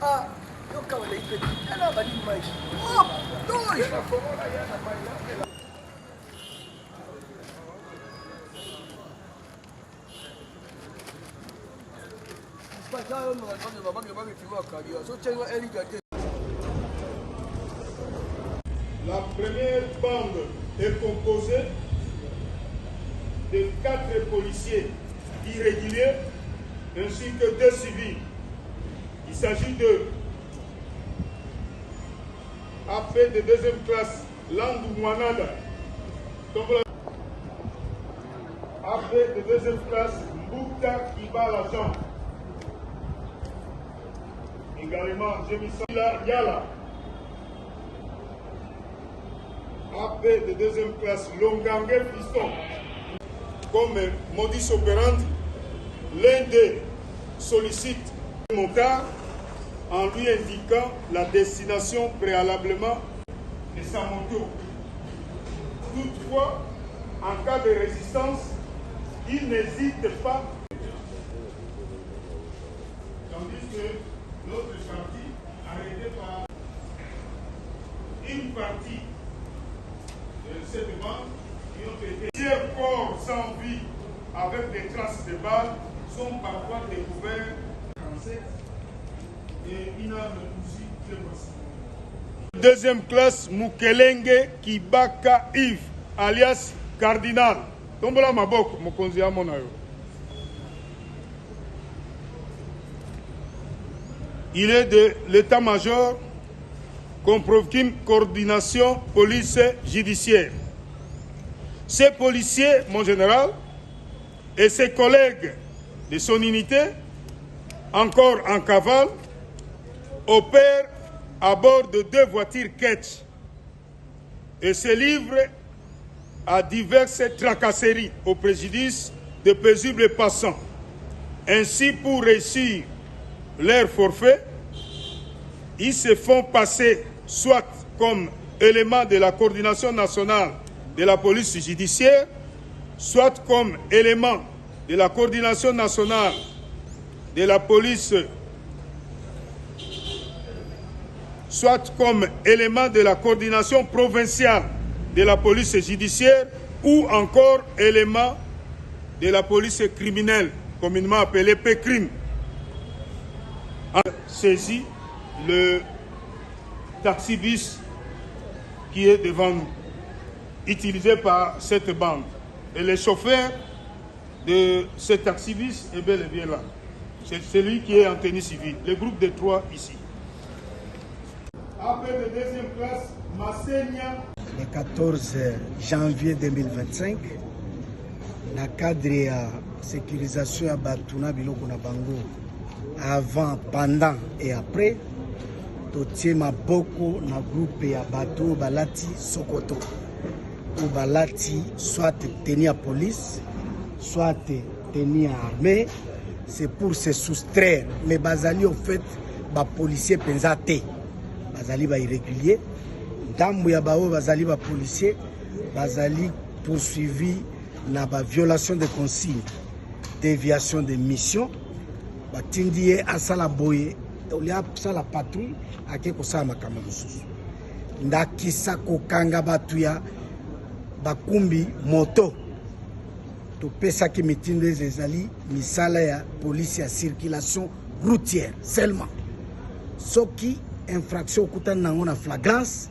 Ah, yo kawale ipeti. Ana bali mai. Oh, doi. La première bande est composée de 4 policiers irréguliers ainsi que 2 civils. Il s'agit de AP de 2e classe Landou Mwanada, AP de 2e classe Mbouka Kibala Jean. Également, Jemisala Yala, AP de 2e classe Longangue Fiston. Comme modus operandi, l'un d'eux sollicite mon cas en lui indiquant la destination préalablement de sa moto. Toutefois, en cas de résistance, il n'hésite pas. Tandis que l'autre partie, arrêtée par une partie de cette bande, qui ont été plusieurs corps sans vie avec des traces de balles sont parfois découverts en 7 et une arme aussi très possible. 2e classe Mukelenge Kibaka Yves alias Cardinal. Tombola maboko mokonzi ya monayo. Il est de l'état-major Comprokim coordination police judiciaire. Ces policiers, mon général, et ses collègues de son unité, encore en cavale, opèrent à bord de 2 voitures Ketch et se livrent à diverses tracasseries au préjudice de paisibles passants. Ainsi, pour réussir leur forfait, ils se font passer soit comme élément de la coordination nationale de la police judiciaire, soit comme élément de la coordination nationale de la police, soit comme élément de la coordination provinciale de la police judiciaire, ou encore élément de la police criminelle, communément appelée PCRIM. A saisi le taxi-bus qui est devant nous, utilisé par cette bande. Et le chauffeur de ce taxi-bus est bel et bien là. C'est celui qui est en tenue civile. Le groupe de 3 ici. Après de 2e classe, Massenia. Le 14 janvier 2025, dans le cadre de la sécurisation de Batuna Biloko na Bango, avant, pendant et après, totie maboko na groupe ya bato balati Sokoto. Ou balati soit tenue à police, soit tenue à armée, c'est pour se soustraire. Mais bazali au fait, ba policier penzate, bazali ba irrégulier, dambu ya bao bazali ba policier, bazali poursuivi na ba violation de consignes, déviation de mission, batindi asala boye, olia sala patrouille ake kosala makambo mosusu. Ndakisa kokanga batuya bakumbi moto to pesa ki mitindo ezali misala ya police ya circulation routière seulement. Soki infraction okutana nango na flagrance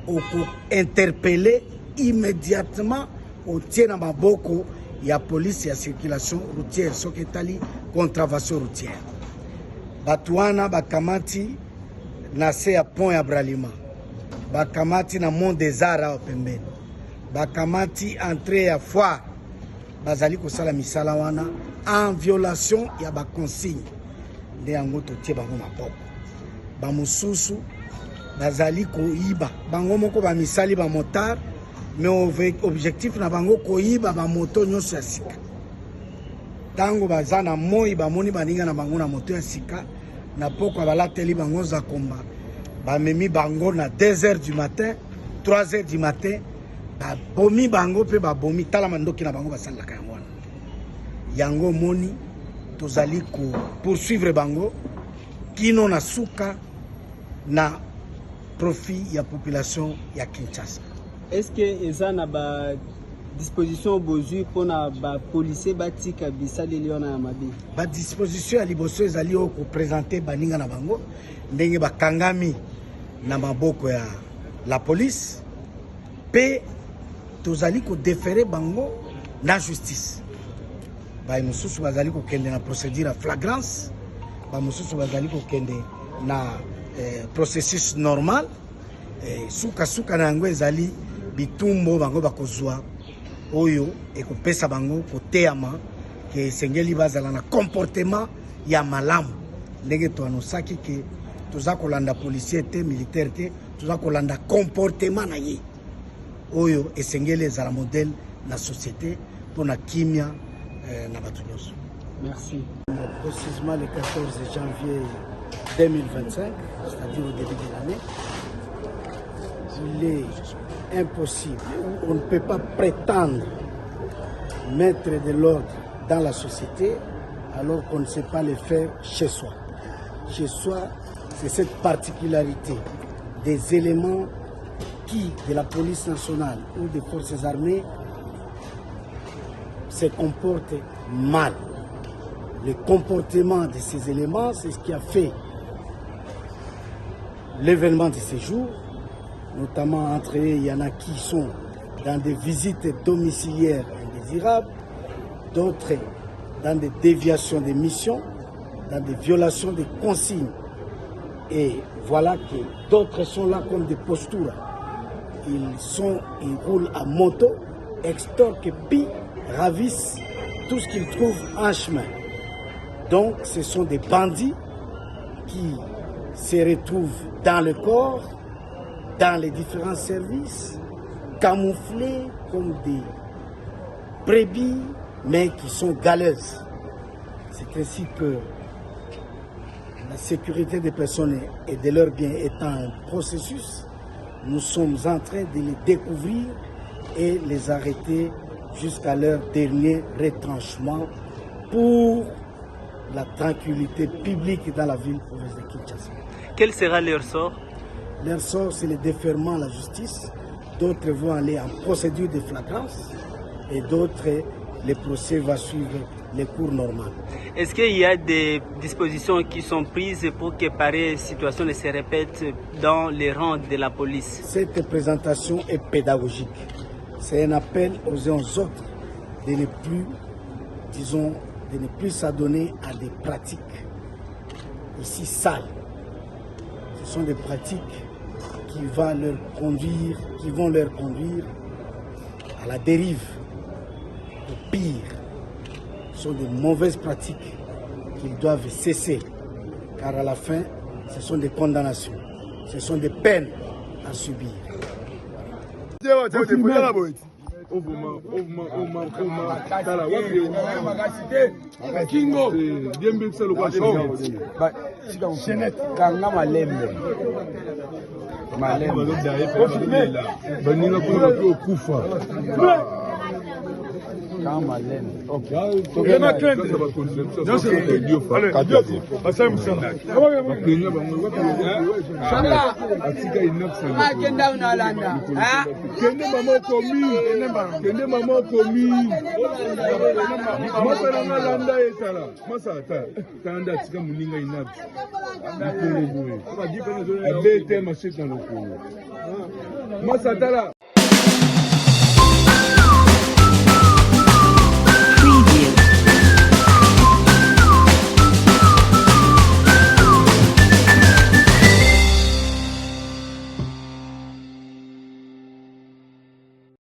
oko interpeller immédiatement au tient na maboko ya police ya circulation routière soki etali contravention routière. Batuana bakamati na se ya pont ya Bralima, bakamati na Mont des Arts pembeni, bakamati entrée ya foire, bazali kosala misala wana en violation ya ba consigne nde yango totie bango maboko. Ba mususu bazali koiba bango moko ba misali ba motard, mais objectif na bango koiba ba moto nyonso ya sika. Tango bazana moi bamoni baninga na bango na moto ya sika, na poko balateli bango za komba, bamemi bango na 2h du matin, 3h du matin, babomi bango pe babomi tala mandoki na bango basalaka yango wana. Yango moni tozali ko poursuivre bango kino na suka na profit ya population ya Kinshasa. Est-ce que eza na ba disposition bozui pona ba policier batika bisali liona ya mabe? Ba disposition ya liboso ezali o ko présenter baninga na bango ndenge bakangami na maboko ya la police pe tozali ko déférer bango na justice. Ba mususu bazali ko kende na procédure à flagrance, ba mususu bazali ko kende na processus normal. Suka na yango ezali bitumbo bango bakozwa oyo ekopesa bango koteama ke sengeli bazala na comportement ya malamu ndenge toanosaki ke toza kolanda policier te militaire te, toza kolanda comportement na ye oyo esengeli ezala modèle na société pona kimia na bato nyonso. Merci. Précisément le 14 janvier 2025, c'est-à-dire au début de l'année, il est impossible, on ne peut pas prétendre mettre de l'ordre dans la société alors qu'on ne sait pas le faire chez soi. Chez soi, c'est cette particularité des éléments qui, de la police nationale ou des forces armées, se comportent mal. Le comportement de ces éléments, c'est ce qui a fait l'événement de ces jours. Notamment entre eux, il y en a qui sont dans des visites domiciliaires indésirables, d'autres dans des déviations des missions, dans des violations des consignes. Et voilà que d'autres sont là comme des postures. Ils roulent à moto, extorquent, pillent, ravissent tout ce qu'ils trouvent en chemin. Donc ce sont des bandits qui se retrouvent dans le corps, dans les différents services, camouflés comme des brebis, mais qui sont galeuses. C'est ainsi que la sécurité des personnes et de leurs biens étant un processus, nous sommes en train de les découvrir et les arrêter jusqu'à leur dernier retranchement pour la tranquillité publique dans la ville province de Kinshasa. Quel sera leur sort? Leur sort, c'est le déferment à la justice. D'autres vont aller en procédure de flagrance et d'autres, le procès va suivre les cours normales. Est-ce qu'il y a des dispositions qui sont prises pour que pareille situation ne se répète dans les rangs de la police? Cette présentation est pédagogique. C'est un appel aux uns aux autres de ne plus, disons, de ne plus s'adonner à des pratiques aussi sales. Ce sont des pratiques qui vont leur conduire à la dérive, au pire. Ce sont des mauvaises pratiques qu'ils doivent cesser, car à la fin, ce sont des condamnations, ce sont des peines à subir. Masatala